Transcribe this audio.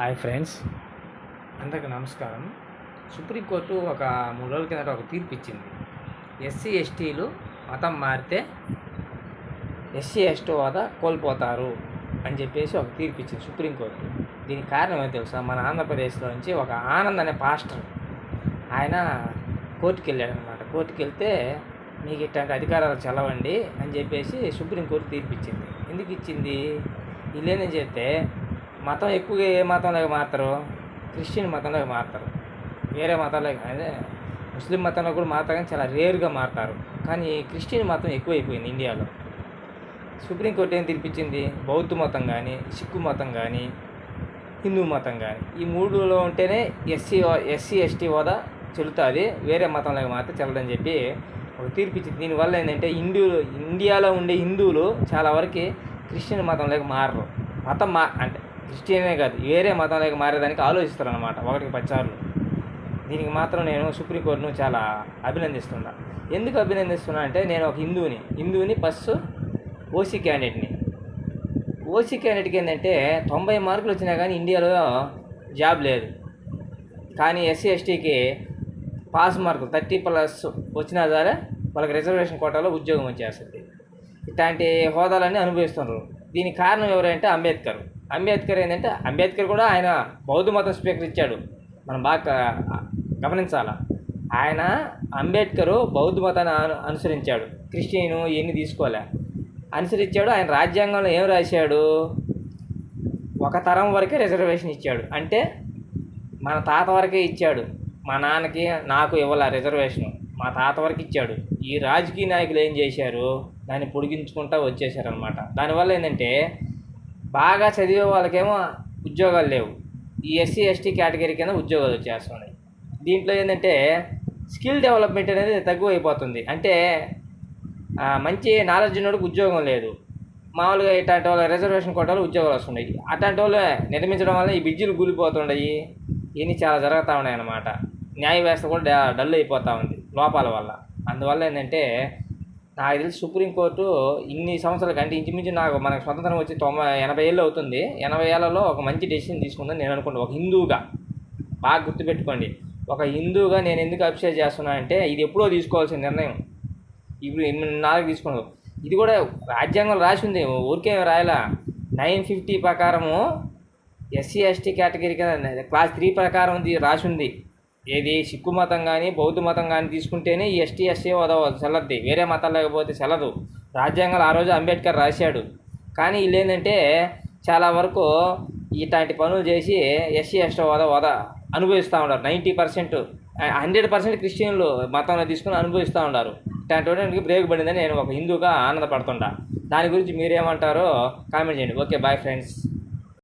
Hi friends, అందరికీ నమస్కారం. Supreme court ఒక 3 రోజుల కిందట ఒక తీర్పు ఇచ్చింది. ఎస్సీ ఎస్టీలు మతం మారితే ఎస్సీ ఎస్టీ హోదా కోల్పోతారు అని చెప్పేసి ఒక తీర్పు ఇచ్చింది సుప్రీంకోర్టు. దీనికి కారణం ఏమో తెలుసా? మన ఆంధ్రప్రదేశ్లో నుంచి ఒక ఆనంద్ అనే పాస్టర్ ఆయన కోర్టుకి వెళ్ళాడు అనమాట. కోర్టుకి వెళ్తే మీకు ఇట్లాంటి అధికారాలు చల్లవండి అని చెప్పేసి సుప్రీంకోర్టు తీర్పు ఇచ్చింది. ఎందుకు ఇచ్చింది? వీళ్ళేందని చెప్తే మతం ఎక్కువగా ఏ మతంలోకి మారుతారు? క్రిస్టియన్ మతంలోకి మారుతారు. వేరే మతాలకు అదే ముస్లిం మతంలో కూడా మారుతారు, కానీ చాలా రేర్గా మారుతారు. కానీ క్రిస్టియన్ మతం ఎక్కువైపోయింది ఇండియాలో. సుప్రీంకోర్టు ఏం తీర్పిచ్చింది? బౌద్ధ మతం కానీ, సిక్కు మతం కానీ, హిందూ మతం కానీ, ఈ మూడులో ఉంటేనే ఎస్సీ ఎస్టీ హోదా చెల్లుతుంది, వేరే మతంలోకి మాత్రం చెల్లదని చెప్పి ఒక తీర్పిచ్చింది. దీనివల్ల ఏంటంటే ఇండియాలో ఉండే హిందువులు చాలా వరకు క్రిస్టియన్ మతంలోకి మారరు. అంటే క్రిస్టియనే కాదు, వేరే మతంలోకి మారేదానికి ఆలోచిస్తారు అన్నమాట 1కి 10 సార్లు. దీనికి మాత్రం నేను సుప్రీంకోర్టును చాలా అభినందిస్తున్నా. ఎందుకు అభినందిస్తున్నా అంటే, నేను ఒక హిందువుని ప్లస్ ఓసీ క్యాండిడేట్ని. ఓసీ క్యాండిడేట్కి ఏంటంటే 90 మార్కులు వచ్చినా కానీ ఇండియాలో జాబ్ లేదు. కానీ ఎస్సీ ఎస్టీకి పాస్ మార్కులు 30+ వచ్చినా సరే వాళ్ళకి రిజర్వేషన్ కోటాలో ఉద్యోగం వచ్చేస్తుంది. ఇట్లాంటి హోదాలన్నీ అనుభవిస్తున్నారు. దీనికి కారణం ఎవరంటే అంబేద్కర్ ఏంటంటే, అంబేద్కర్ కూడా ఆయన బౌద్ధ మతం స్వీకరించాడు. మనం బాగా గమనించాలి. అంబేద్కరు బౌద్ధ మతాన్ని అనుసరించాడు, క్రిస్టియన్ ఇవన్నీ తీసుకోలే, అనుసరించాడు. ఆయన రాజ్యాంగంలో ఏం రాశాడు? ఒక తరం వరకే రిజర్వేషన్ ఇచ్చాడు. అంటే మన తాత వరకే ఇచ్చాడు. మా నాన్నకి నాకు ఇవ్వాల రిజర్వేషను, మా తాత వరకు ఇచ్చాడు. ఈ రాజకీయ నాయకులు ఏం చేశారు? దాన్ని పొడిగించుకుంటూ వచ్చేసారనమాట. దానివల్ల ఏంటంటే, బాగా చదివే వాళ్ళకేమో ఉద్యోగాలు లేవు, ఈ ఎస్సీ ఎస్టీ కేటగిరీ కింద ఉద్యోగాలు వచ్చేస్తున్నాయి. దీంట్లో ఏంటంటే స్కిల్ డెవలప్మెంట్ అనేది తక్కువైపోతుంది. అంటే మంచి నాలెడ్జ్ ఉన్నోడికి ఉద్యోగం లేదు, మామూలుగా ఇట్లాంటి వాళ్ళ రిజర్వేషన్ కోటాలు ఉద్యోగాలు వస్తున్నాయి. అట్లాంటి వాళ్ళు నిర్మించడం వల్ల ఈ బ్రిడ్జిలు కూలిపోతున్నాయి. ఇవన్నీ చాలా జరుగుతూ ఉన్నాయి అన్నమాట. న్యాయ వ్యవస్థ కూడా డల్ అయిపోతూ ఉంది లోపాల వల్ల. అందువల్ల ఏంటంటే, నాకు తెలిసి సుప్రీంకోర్టు ఇన్ని సంవత్సరాల కంటే ఇంచుమించు మనకు స్వతంత్రం వచ్చి 80 ఏళ్ళు అవుతుంది. 80 ఏళ్లలో ఒక మంచి డెసిషన్ తీసుకుందని నేను అనుకుంటాను. ఒక హిందువుగా బాగా గుర్తుపెట్టుకోండి, ఒక హిందువుగా నేను ఎందుకు అప్రిషియేట్ చేస్తున్నా అంటే, ఇది ఎప్పుడో తీసుకోవాల్సిన నిర్ణయం, ఇప్పుడు 8 తీసుకున్నాను. ఇది కూడా రాజ్యాంగంలో రాసి ఉంది, ఊరికే రాయాల. 950 ప్రకారము ఎస్సీ ఎస్టీ కేటగిరీ కింద క్లాస్ 3 ప్రకారం రాసి ఉంది. ఏది సిక్కు మతం కానీ బౌద్ధ మతం కానీ తీసుకుంటేనే ఈ ఎస్టీ ఎస్సీ హోదా చెల్లద్ది, వేరే మతాలు లేకపోతే చెల్లదు. రాజ్యాంగంలో ఆ రోజు అంబేద్కర్ రాశాడు. కానీ వీళ్ళు ఏంటంటే చాలా వరకు ఇట్లాంటి పనులు చేసి ఎస్సీ ఎస్టీ హోదా అనుభవిస్తూ ఉన్నారు. 90%, 100% క్రిస్టియన్లు మతంలో తీసుకుని అనుభవిస్తూ ఉన్నారు. ఇట్లాంటి వాటికి బ్రేక్ పడిందని నేను ఒక హిందూగా ఆనందపడుతుంటా. దాని గురించి మీరేమంటారో కామెంట్ చేయండి. Okay, bye friends.